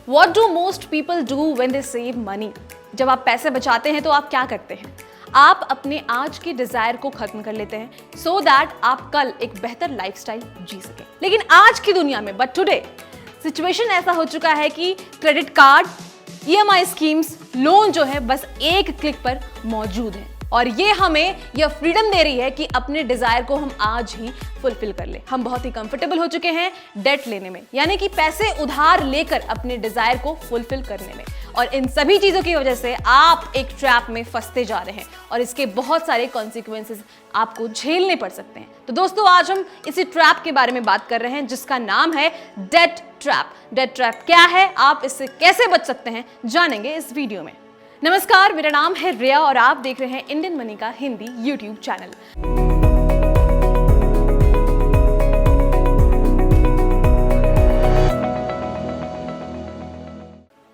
What do most people do when they save money? जब आप पैसे बचाते हैं तो आप क्या करते हैं? आप अपने आज के डिजायर को खत्म कर लेते हैं सो दैट आप कल एक बेहतर लाइफस्टाइल जी सकें। लेकिन आज की दुनिया में बट टुडे सिचुएशन ऐसा हो चुका है कि credit card, EMI schemes, loan जो है बस एक क्लिक पर मौजूद है और ये हमें यह फ्रीडम दे रही है कि अपने डिजायर को हम आज ही फुलफिल कर ले। हम बहुत ही कंफर्टेबल हो चुके हैं डेट लेने में, यानी कि पैसे उधार लेकर अपने डिजायर को फुलफिल करने में, और इन सभी चीजों की वजह से आप एक ट्रैप में फंसते जा रहे हैं और इसके बहुत सारे कॉन्सिक्वेंसेस आपको झेलने पड़ सकते हैं। तो दोस्तों, आज हम इसी ट्रैप के बारे में बात कर रहे हैं जिसका नाम है डेट ट्रैप। डेट ट्रैप क्या है, आप इससे कैसे बच सकते हैं, जानेंगे इस वीडियो में। नमस्कार, मेरा नाम है रिया और आप देख रहे हैं इंडियन मनी का हिंदी यूट्यूब चैनल।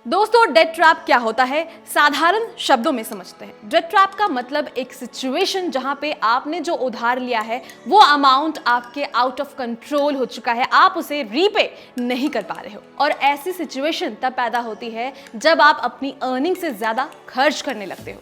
दोस्तों, डेट ट्रैप क्या होता है, साधारण शब्दों में समझते हैं। डेट ट्रैप का मतलब एक सिचुएशन जहां पे आपने जो उधार लिया है वो अमाउंट आपके आउट ऑफ कंट्रोल हो चुका है, आप उसे रीपे नहीं कर पा रहे हो। और ऐसी सिचुएशन तब पैदा होती है जब आप अपनी अर्निंग से ज्यादा खर्च करने लगते हो।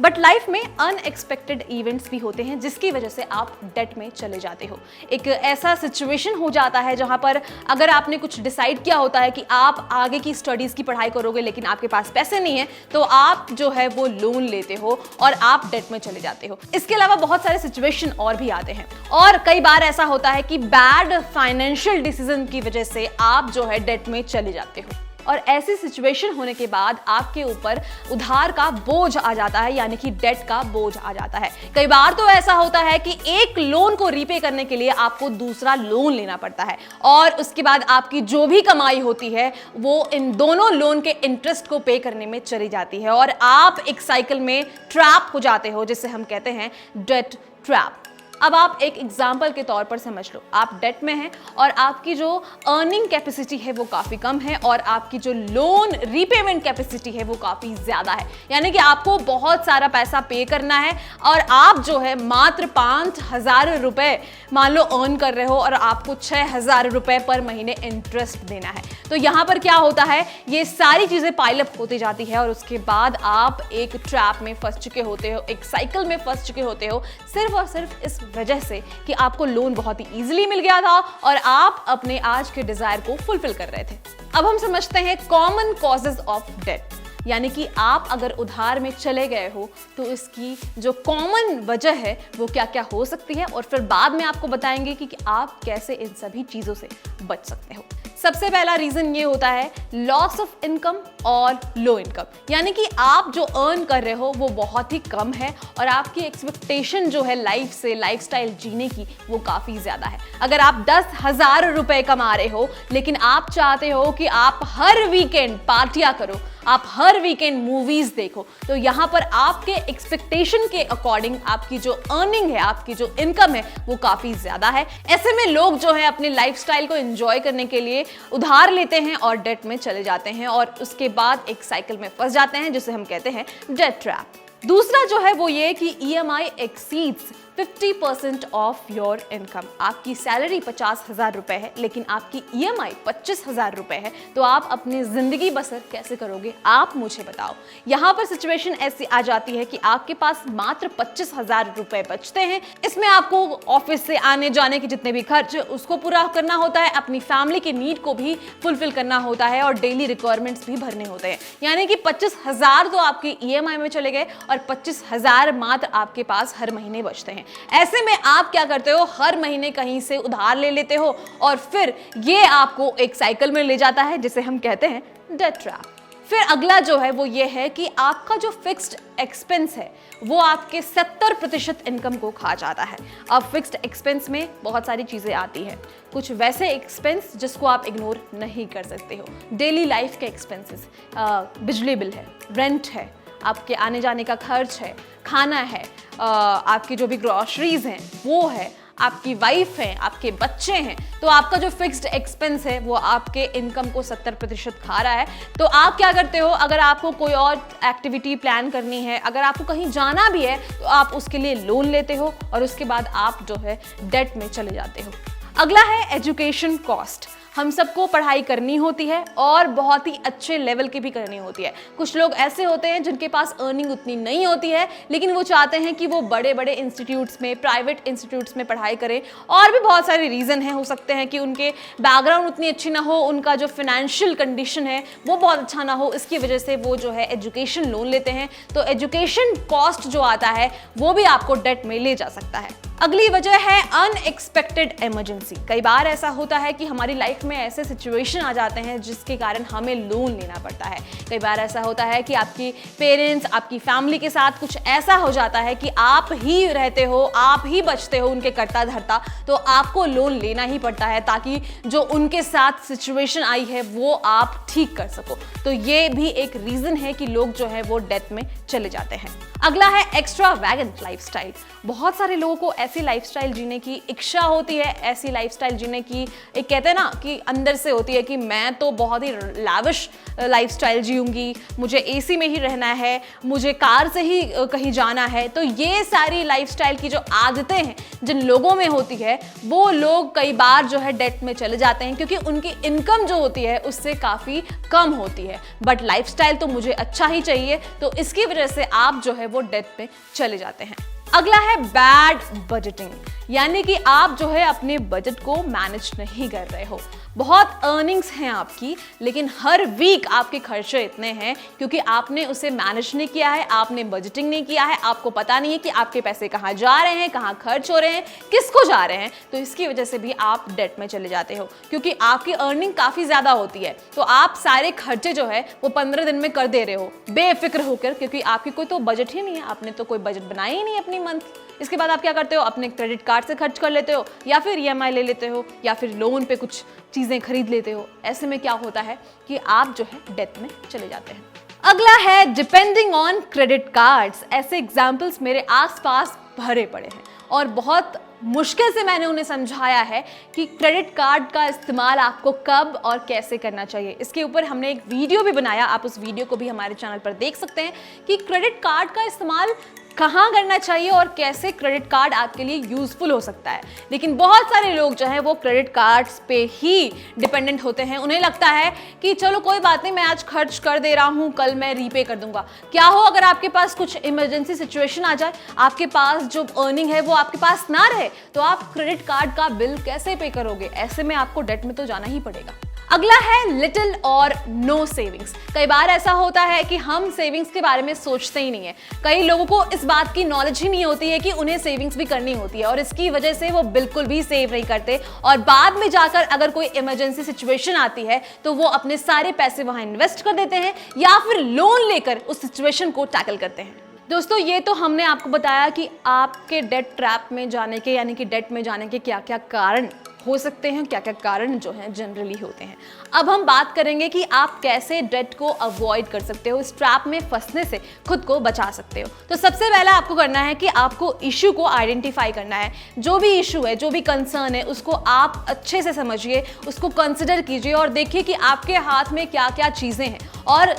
बट लाइफ में अनएक्सपेक्टेड इवेंट्स भी होते हैं जिसकी वजह से आप डेट में चले जाते हो। एक ऐसा सिचुएशन हो जाता है जहां पर अगर आपने कुछ डिसाइड किया होता है कि आप आगे की स्टडीज की पढ़ाई करोगे लेकिन आपके पास पैसे नहीं है, तो आप जो है वो लोन लेते हो और आप डेट में चले जाते हो। इसके अलावा बहुत सारे सिचुएशन और भी आते हैं और कई बार ऐसा होता है कि बैड फाइनेंशियल डिसीजन की वजह से आप जो है डेट में चले जाते हो और ऐसी सिचुएशन होने के बाद आपके ऊपर उधार का बोझ आ जाता है, यानी कि डेट का बोझ आ जाता है। कई बार तो ऐसा होता है कि एक लोन को रीपे करने के लिए आपको दूसरा लोन लेना पड़ता है और उसके बाद आपकी जो भी कमाई होती है वो इन दोनों लोन के इंटरेस्ट को पे करने में चली जाती है और आप एक साइकिल में ट्रैप हो जाते हो जिसे हम कहते हैं डेट ट्रैप। अब आप एक एग्जाम्पल के तौर पर समझ लो, आप डेट में हैं और आपकी जो अर्निंग कैपेसिटी है वो काफ़ी कम है और आपकी जो लोन रीपेमेंट कैपेसिटी है वो काफ़ी ज़्यादा है, यानी कि आपको बहुत सारा पैसा पे करना है और आप जो है मात्र 5,000 रुपये मान लो अर्न कर रहे हो और आपको 6,000 रुपये पर महीने इंटरेस्ट देना है। तो यहाँ पर क्या होता है, ये सारी चीज़ें पाइलअप होती जाती है और उसके बाद आप एक ट्रैप में फंस चुके होते हो, एक साइकिल में फंस चुके होते हो, सिर्फ और सिर्फ इस वजह से कि आपको लोन बहुत ही इजीली मिल गया था और आप अपने आज के डिजायर को फुलफिल कर रहे थे। अब हम समझते हैं कॉमन कॉजेज ऑफ डेट, यानी कि आप अगर उधार में चले गए हो तो इसकी जो कॉमन वजह है वो क्या क्या हो सकती है और फिर बाद में आपको बताएंगे कि आप कैसे इन सभी चीजों से बच सकते हो। सबसे पहला रीजन ये होता है लॉस ऑफ इनकम और लो इनकम, यानी कि आप जो अर्न कर रहे हो वो बहुत ही कम है और आपकी एक्सपेक्टेशन जो है लाइफ से, लाइफस्टाइल जीने की, वो काफी ज्यादा है। अगर आप 10,000 रुपए कमा रहे हो लेकिन आप चाहते हो कि आप हर वीकेंड पार्टियां करो, आप हर वीकेंड मूवीज देखो, तो यहाँ पर आपके एक्सपेक्टेशन के अकॉर्डिंग आपकी जो अर्निंग है, आपकी जो इनकम है वो काफी ज्यादा है। ऐसे में लोग जो है अपने लाइफस्टाइल को एंजॉय करने के लिए उधार लेते हैं और डेट में चले जाते हैं और उसके बाद एक साइकिल में फंस जाते हैं जिसे हम कहते हैं डेट ट्रैप। दूसरा जो है वो ये कि EMI exceeds 50% of your income. आपकी सैलरी 50,000 रुपए है लेकिन आपकी EMI 25,000 रुपए है, तो आप अपनी जिंदगी बसर कैसे करोगे, आप मुझे बताओ। यहाँ पर सिचुएशन ऐसी आ जाती है कि आपके पास मात्र 25,000 रुपए बचते हैं। इसमें आपको ऑफिस से आने जाने के जितने भी खर्च उसको पूरा करना होता है, अपनी फैमिली की नीड को भी फुलफिल करना होता है और डेली रिक्वायरमेंट्स भी भरने होते हैं, यानी कि 25,000 तो आपके EMI में चले गए और 25,000 मात्र आपके पास हर महीने बचते हैं। ऐसे में आप क्या करते हो, हर महीने कहीं से उधार ले लेते हो और फिर ये आपको एक साइकिल में ले जाता है जिसे हम कहते हैं डेट ट्रैप। फिर अगला जो है वो ये है कि आपका जो फिक्स्ड एक्सपेंस है वो आपके 70% इनकम को खा जाता है। अब फिक्स्ड एक्सपेंस में बहुत सारी चीज़ें आती हैं, कुछ वैसे एक्सपेंस जिसको आप इग्नोर नहीं कर सकते हो। डेली लाइफ के एक्सपेंसेस, बिजली बिल है, रेंट है, आपके आने जाने का खर्च है, खाना है, आपकी जो भी ग्रॉसरीज हैं वो है, आपकी वाइफ है, आपके बच्चे हैं, तो आपका जो फिक्स्ड एक्सपेंस है वो आपके इनकम को 70% खा रहा है। तो आप क्या करते हो, अगर आपको कोई और एक्टिविटी प्लान करनी है, अगर आपको कहीं जाना भी है, तो आप उसके लिए लोन लेते हो और उसके बाद आप जो है डेट में चले जाते हो। अगला है एजुकेशन कॉस्ट। हम सबको पढ़ाई करनी होती है और बहुत ही अच्छे लेवल की भी करनी होती है। कुछ लोग ऐसे होते हैं जिनके पास अर्निंग उतनी नहीं होती है, लेकिन वो चाहते हैं कि वो बड़े बड़े इंस्टीट्यूट्स में, प्राइवेट इंस्टीट्यूट्स में पढ़ाई करें। और भी बहुत सारे रीज़न हैं, हो सकते हैं कि उनके बैकग्राउंड उतनी अच्छी ना हो, उनका जो फाइनेंशियल कंडीशन है वो बहुत अच्छा ना हो, इसकी वजह से वो जो है एजुकेशन लोन लेते हैं। तो एजुकेशन कॉस्ट जो आता है वो भी आपको डेट में ले जा सकता है। अगली वजह है अनएक्सपेक्टेड इमरजेंसी। कई बार ऐसा होता है कि हमारी लाइफ में ऐसे सिचुएशन आ जाते हैं जिसके कारण हमें लोन लेना पड़ता है। कई बार ऐसा होता है कि आपकी पेरेंट्स, आपकी फैमिली के साथ कुछ ऐसा हो जाता है कि आप ही रहते हो, आप ही बचते हो उनके करता धरता, तो आपको लोन लेना ही पड़ता है ताकि जो उनके साथ सिचुएशन आई है वो आप ठीक कर सको। तो ये भी एक रीजन है कि लोग जो है वो डेथ में चले जाते हैं। अगला है एक्स्ट्रावैगेंट लाइफस्टाइल। बहुत सारे लोगों को ऐसी लाइफस्टाइल जीने की इच्छा होती है, ऐसी लाइफस्टाइल जीने की एक कहते हैं ना कि अंदर से होती है कि मैं तो बहुत ही लाविश लाइफस्टाइल जीऊंगी, मुझे एसी में ही रहना है, मुझे कार से ही कहीं जाना है। तो ये सारी लाइफस्टाइल की जो आदतें हैं जिन लोगों में होती है, वो लोग कई बार जो है डेट में चले जाते हैं क्योंकि उनकी इनकम जो होती है उससे काफ़ी कम होती है। बट लाइफस्टाइल तो मुझे अच्छा ही चाहिए, तो इसकी वजह से आप जो है वो डेट में चले जाते हैं। अगला है बैड बजटिंग, यानी कि आप जो है अपने बजट को मैनेज नहीं कर रहे हो। बहुत अर्निंग्स हैं आपकी, लेकिन हर वीक आपके खर्चे इतने हैं क्योंकि आपने उसे मैनेज नहीं किया है, आपने बजटिंग नहीं किया है, आपको पता नहीं है कि आपके पैसे कहाँ जा रहे हैं, कहाँ खर्च हो रहे हैं, किसको जा रहे हैं। तो इसकी वजह से भी आप डेट में चले जाते हो क्योंकि आपकी अर्निंग काफ़ी ज़्यादा होती है, तो आप सारे खर्चे जो है वो 15 दिन में कर दे रहे हो बेफिक्र होकर, क्योंकि आपकी कोई तो बजट ही नहीं है, आपने तो कोई बजट बनाया ही नहीं अपनी मंथ। इसके बाद आप क्या करते हो, अपने क्रेडिट कार्ड से खर्च कर लेते हो या फिर ईएमआई ले लेते हो या फिर लोन पे कुछ चीज़ें खरीद लेते हो। ऐसे में क्या होता है कि आप जो है डेट में चले जाते हैं। अगला है डिपेंडिंग ऑन क्रेडिट कार्ड्स। ऐसे एग्जाम्पल्स मेरे आसपास भरे पड़े हैं और बहुत मुश्किल से मैंने उन्हें समझाया है कि क्रेडिट कार्ड का इस्तेमाल आपको कब और कैसे करना चाहिए। इसके ऊपर हमने एक वीडियो भी बनाया, आप उस वीडियो को भी हमारे चैनल पर देख सकते हैं कि क्रेडिट कार्ड का इस्तेमाल कहाँ करना चाहिए और कैसे क्रेडिट कार्ड आपके लिए यूजफुल हो सकता है। लेकिन बहुत सारे लोग जो हैं वो क्रेडिट कार्ड्स पे ही डिपेंडेंट होते हैं। उन्हें लगता है कि चलो कोई बात नहीं, मैं आज खर्च कर दे रहा हूँ, कल मैं रीपे कर दूंगा। क्या हो अगर आपके पास कुछ इमरजेंसी सिचुएशन आ जाए, आपके पास जो अर्निंग है वो आपके पास ना रहे, तो आप क्रेडिट कार्ड का बिल कैसे पे करोगे? ऐसे में आपको डेट में तो जाना ही पड़ेगा। अगला है लिटिल और नो सेविंग्स। कई बार ऐसा होता है कि हम सेविंग्स के बारे में सोचते ही नहीं है। कई लोगों को इस बात की नॉलेज ही नहीं होती है कि उन्हें सेविंग्स भी करनी होती है और इसकी वजह से वो बिल्कुल भी सेव नहीं करते और बाद में जाकर अगर कोई इमरजेंसी सिचुएशन आती है तो वो अपने सारे पैसे वहां इन्वेस्ट कर देते हैं या फिर लोन लेकर उस सिचुएशन को टैकल करते हैं। दोस्तों, ये तो हमने आपको बताया कि आपके डेट ट्रैप में जाने के, यानी कि डेट में जाने के क्या क्या कारण हो सकते हैं, क्या क्या कारण जो हैं जनरली होते हैं। अब हम बात करेंगे कि आप कैसे डेट को अवॉइड कर सकते हो, इस ट्रैप में फंसने से खुद को बचा सकते हो। तो सबसे पहला आपको करना है कि आपको इशू को आइडेंटिफाई करना है। जो भी इशू है, जो भी कंसर्न है, उसको आप अच्छे से समझिए, उसको कंसिडर कीजिए और देखिए कि आपके हाथ में क्या क्या चीज़ें हैं और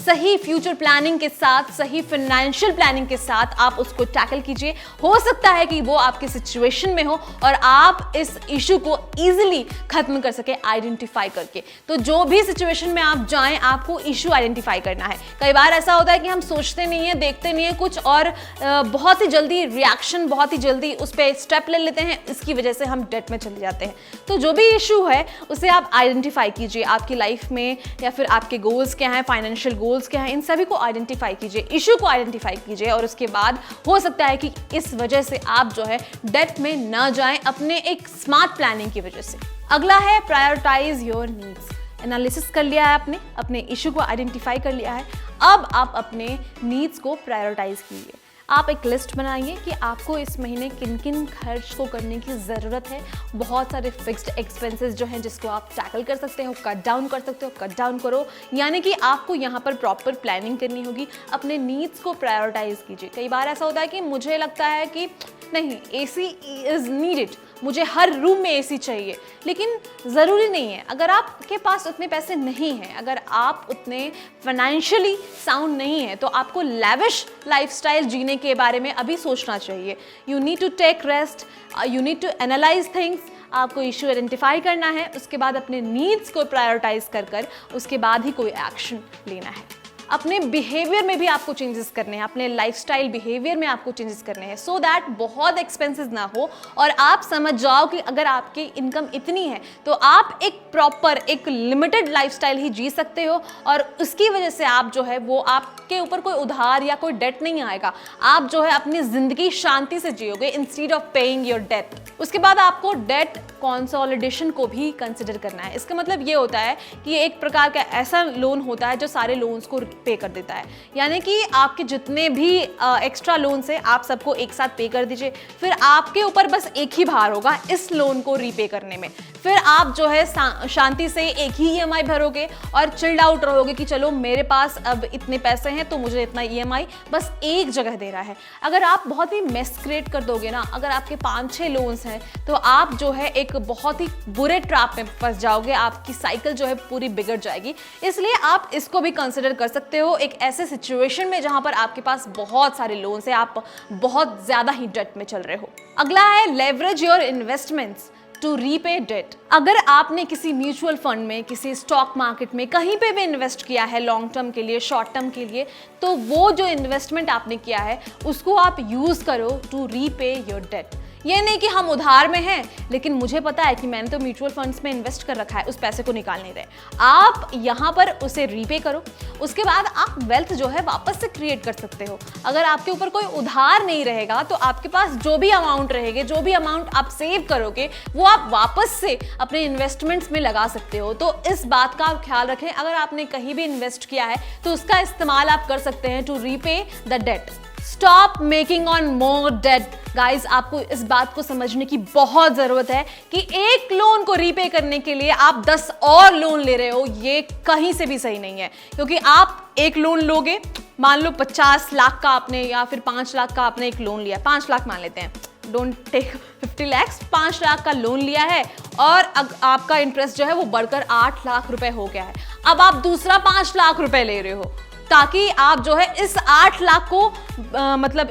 सही फ्यूचर प्लानिंग के साथ, सही फाइनेंशियल प्लानिंग के साथ आप उसको टैकल कीजिए। हो सकता है कि वो आपके सिचुएशन में हो और आप इस इशू को इजीली खत्म कर सके आइडेंटिफाई करके। तो जो भी सिचुएशन में आप जाएं, आपको इशू आइडेंटिफाई करना है। कई बार ऐसा होता है कि हम सोचते नहीं है, देखते नहीं है कुछ और बहुत ही जल्दी रिएक्शन, बहुत ही जल्दी उस पर स्टेप ले लेते हैं, इसकी वजह से हम डेट में चले जाते हैं। तो जो भी इशू है उसे आप आइडेंटिफाई कीजिए आपकी लाइफ में, या फिर आपके गोल्स क्या हैं, फाइनेंशियल गोल्स क्या हैं, इन सभी को आइडेंटिफाई कीजिए, इशू को आइडेंटिफाई कीजिए और उसके बाद हो सकता है कि इस वजह से आप जो है डेट में ना जाएं अपने एक स्मार्ट प्लानिंग की वजह से। अगला है प्रायोरिटाइज योर नीड्स। एनालिसिस कर लिया है आपने, अपने इशू को आइडेंटिफाई कर लिया है, अब आप अपने नीड्स को प्रायोरिटाइज कीजिए। आप एक लिस्ट बनाइए कि आपको इस महीने किन किन खर्च को करने की ज़रूरत है। बहुत सारे फिक्स्ड एक्सपेंसेस जो हैं जिसको आप टैकल कर सकते हो, कट डाउन कर सकते हो, कट डाउन करो। यानी कि आपको यहाँ पर प्रॉपर प्लानिंग करनी होगी, अपने नीड्स को प्रायोरिटाइज कीजिए। कई बार ऐसा होता है कि मुझे लगता है कि नहीं, एसी इज़ नीडेड, मुझे हर रूम में एसी चाहिए, लेकिन ज़रूरी नहीं है। अगर आपके पास उतने पैसे नहीं हैं, अगर आप उतने फाइनेंशियली साउंड नहीं है, तो आपको लैविश लाइफस्टाइल जीने के बारे में अभी सोचना चाहिए। You need to take rest, you need to analyse things. आपको इशू आइडेंटिफाई करना है, उसके बाद अपने नीड्स को प्रायोरिटाइज कर उसके बाद ही कोई एक्शन लेना है। अपने बिहेवियर में भी आपको चेंजेस करने हैं, अपने लाइफस्टाइल बिहेवियर में आपको चेंजेस करने हैं, सो दैट बहुत एक्सपेंसेस ना हो और आप समझ जाओ कि अगर आपकी इनकम इतनी है तो आप एक प्रॉपर एक लिमिटेड लाइफस्टाइल ही जी सकते हो और उसकी वजह से आप जो है वो आपके ऊपर कोई उधार या कोई डेट नहीं आएगा। आप जो है अपनी जिंदगी शांति से जियोगे instead of paying your debt. उसके बाद आपको डेट कंसोलिडेशन को भी कंसिडर करना है। इसका मतलब ये होता है कि एक प्रकार का ऐसा लोन होता है जो सारे लोन्स को पे कर देता है, यानी कि आपके जितने भी एक्स्ट्रा लोन्स है आप सबको एक साथ पे कर दीजिए, फिर आपके ऊपर बस एक ही भार होगा इस लोन को रीपे करने में। फिर आप जो है शांति से एक ही ईएमआई भरोगे और चिल्ड आउट रहोगे कि चलो मेरे पास अब इतने पैसे हैं तो मुझे इतना ईएमआई बस एक जगह दे रहा है। अगर आप बहुत ही मेस क्रिएट कर दोगे ना, अगर आपके 5-6 लोन्स हैं तो आप जो है एक बहुत ही बुरे ट्रैप में फंस जाओगे, आपकी साइकिल जो है पूरी बिगड़ जाएगी। इसलिए आप इसको भी कंसिडर कर सकते हो एक ऐसे सिचुएशन में जहां पर आपके पास बहुत सारे लोन्स हैं, आप बहुत ज्यादा ही डेट में चल रहे हो। अगला है leverage your investments to repay debt. अगर आपने किसी म्यूचुअल फंड में, किसी स्टॉक मार्केट में कहीं पे भी इन्वेस्ट किया है लॉन्ग टर्म के लिए, शॉर्ट टर्म के लिए, तो वो जो इन्वेस्टमेंट आपने किया है उसको आप यूज करो टू रीपे योर डेट। ये नहीं कि हम उधार में हैं लेकिन मुझे पता है कि मैंने तो म्यूचुअल फंड्स में इन्वेस्ट कर रखा है, उस पैसे को निकाल नहीं रहे। आप यहाँ पर उसे रीपे करो, उसके बाद आप वेल्थ जो है वापस से क्रिएट कर सकते हो। अगर आपके ऊपर कोई उधार नहीं रहेगा तो आपके पास जो भी अमाउंट रहेगा, जो भी अमाउंट आप सेव करोगे वो आप वापस से अपने इन्वेस्टमेंट्स में लगा सकते हो। तो इस बात का आप ख्याल रखें, अगर आपने कहीं भी इन्वेस्ट किया है तो उसका इस्तेमाल आप कर सकते हैं to repay the debt. Stop making on more debt. Guys, आपको इस बात को समझने की बहुत जरूरत है कि एक लोन को रीपे करने के लिए आप 10 और लोन ले रहे हो, ये कहीं से भी सही नहीं है। क्योंकि आप एक लोन लोगे, मान लो 50 लाख का आपने या फिर 5 लाख का आपने एक लोन लिया, 5 लाख मान लेते हैं, डोंट टेक 50 लाख, 5 लाख का लोन लिया है और आपका इंटरेस्ट जो है वो बढ़कर 8 लाख रुपए हो गया है। अब आप दूसरा 5 लाख रुपए ले रहे हो ताकि आप जो है इस 8 लाख को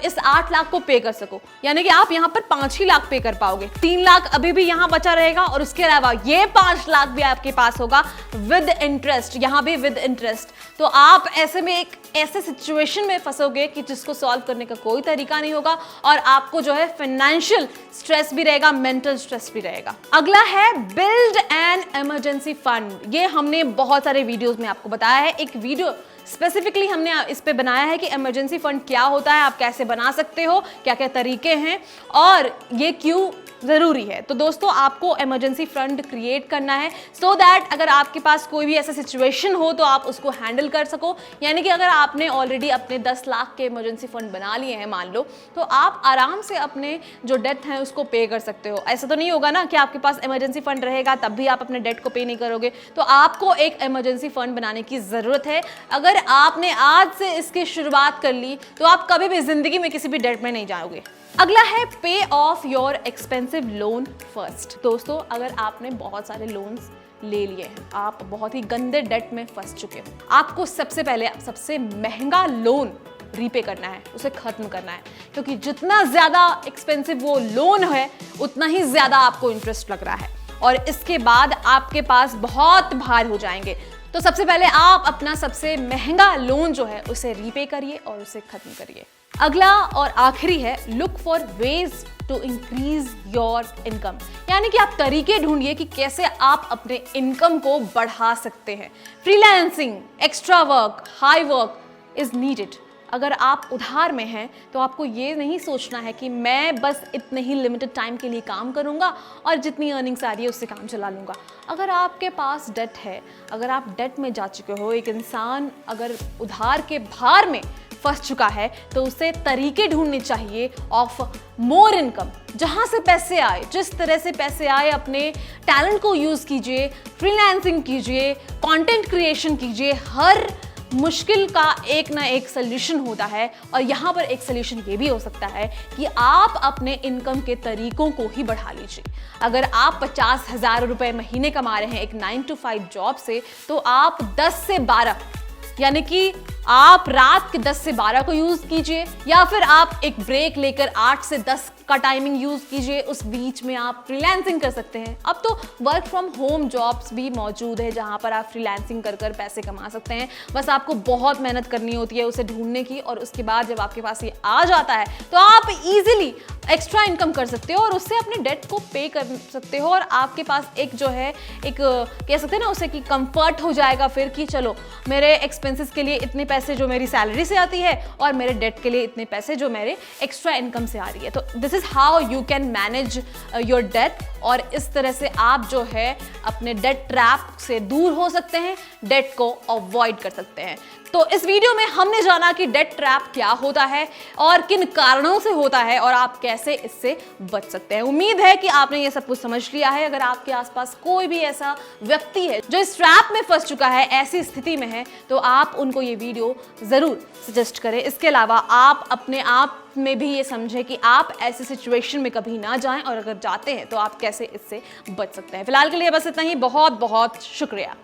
इस 8 लाख को पे कर सको, यानी कि आप यहाँ पर 5 ही लाख पे कर पाओगे, 3 लाख अभी भी यहाँ बचा रहेगा और उसके अलावा ये 5 लाख भी आपके पास होगा विद इंटरेस्ट, यहाँ भी विद इंटरेस्ट। तो आप ऐसे में एक ऐसे सिचुएशन में फंसोगे कि जिसको सॉल्व करने का कोई तरीका नहीं होगा और आपको जो है फाइनेंशियल स्ट्रेस भी रहेगा, मेंटल स्ट्रेस भी रहेगा। अगला है बिल्ड एन इमरजेंसी फंड। ये हमने बहुत सारे वीडियोस में आपको बताया है, एक वीडियो स्पेसिफिकली हमने इस पे बनाया है कि इमरजेंसी फंड क्या होता है, आप कैसे बना सकते हो, क्या क्या तरीके हैं और ये क्यों ज़रूरी है। तो दोस्तों, आपको इमरजेंसी फंड क्रिएट करना है सो दैट अगर आपके पास कोई भी ऐसा सिचुएशन हो तो आप उसको हैंडल कर सको। यानी कि अगर आपने ऑलरेडी अपने 10 लाख के इमरजेंसी फंड बना लिए हैं मान लो, तो आप आराम से अपने जो डेट है उसको पे कर सकते हो। ऐसा तो नहीं होगा ना कि आपके पास इमरजेंसी फंड रहेगा तब भी आप अपने डेट को पे नहीं करोगे। तो आपको एक इमरजेंसी फंड बनाने की ज़रूरत है। अगर आपने आज से इसकी शुरुआत कर ली तो आप कभी भी ज़िंदगी में किसी भी डेट में नहीं जाओगे। अगला है पे of your expensive loan first. दोस्तों, अगर आपने बहुत सारे लोन्स ले लिए हैं, आप बहुत ही गंदे डेट में फंस चुके हो, आपको सबसे पहले सबसे महंगा लोन रीपे करना है, उसे खत्म करना है। क्योंकि जितना ज्यादा एक्सपेंसिव वो लोन है उतना ही ज्यादा आपको इंटरेस्ट लग रहा है और इसके बाद आपके पास बहुत भार हो जाएंगे। तो सबसे पहले आप अपना सबसे महंगा लोन जो है उसे रीपे करिए और उसे खत्म करिए। अगला और आखिरी है look for ways to increase your income. यानी कि आप तरीके ढूंढिए कि कैसे आप अपने इनकम को बढ़ा सकते हैं। Freelancing, extra work, high work is needed. अगर आप उधार में हैं तो आपको ये नहीं सोचना है कि मैं बस इतने ही लिमिटेड टाइम के लिए काम करूंगा और जितनी अर्निंग्स आ रही है उससे काम चला लूंगा। अगर आपके पास डेट है, अगर आप डेट में जा चुके हो, एक इंसान अगर उधार के भार में फंस चुका है तो उसे तरीके ढूंढने चाहिए ऑफ मोर इनकम। जहां से पैसे आए, जिस तरह से पैसे आए, अपने टैलेंट को यूज कीजिए, फ्रीलांसिंग कीजिए, कंटेंट क्रिएशन कीजिए। हर मुश्किल का एक ना एक सोल्यूशन होता है और यहाँ पर एक सोल्यूशन ये भी हो सकता है कि आप अपने इनकम के तरीकों को ही बढ़ा लीजिए। अगर आप 50,000 रुपए महीने कमा रहे हैं एक 9 to 5 जॉब से, तो आप 10 से 12 यानी कि आप रात के 10 से 12 को यूज कीजिए या फिर आप एक ब्रेक लेकर 8 से 10 का टाइमिंग यूज कीजिए, उस बीच में आप फ्रीलांसिंग कर सकते हैं। अब तो वर्क फ्रॉम होम जॉब्स भी मौजूद है जहां पर आप फ्रीलांसिंग कर कर पैसे कमा सकते हैं। बस आपको बहुत मेहनत करनी होती है उसे ढूंढने की, और उसके बाद जब आपके पास ये आ जाता है तो आप इजीली एक्स्ट्रा इनकम कर सकते हो और उससे अपने डेट को पे कर सकते हो। और आपके पास एक जो है एक कह सकते हैं ना उसे कि कंफर्ट हो जाएगा फिर कि चलो मेरे एक्सपेंसेस के लिए इतने पैसे जो मेरी सैलरी से आती है और मेरे डेट के लिए इतने पैसे जो मेरे एक्स्ट्रा इनकम से आ रही है। तो this is how you can manage your debt, और इस तरह से आप जो है अपने डेट ट्रैप से दूर हो सकते हैं, डेट को अवॉइड कर सकते हैं। तो इस वीडियो में हमने जाना कि डेट ट्रैप क्या होता है और किन कारणों से होता है और आप कैसे इससे बच सकते हैं। उम्मीद है कि आपने ये सब कुछ समझ लिया है। अगर आपके आसपास कोई भी ऐसा व्यक्ति है जो इस ट्रैप में फंस चुका है, ऐसी स्थिति में है, तो आप उनको ये वीडियो जरूर सजेस्ट करें। इसके अलावा आप अपने आप में भी ये समझें कि आप ऐसी सिचुएशन में कभी ना जाएं, और अगर जाते हैं तो आप कैसे इससे बच सकते हैं। फिलहाल के लिए बस इतना ही। बहुत बहुत शुक्रिया।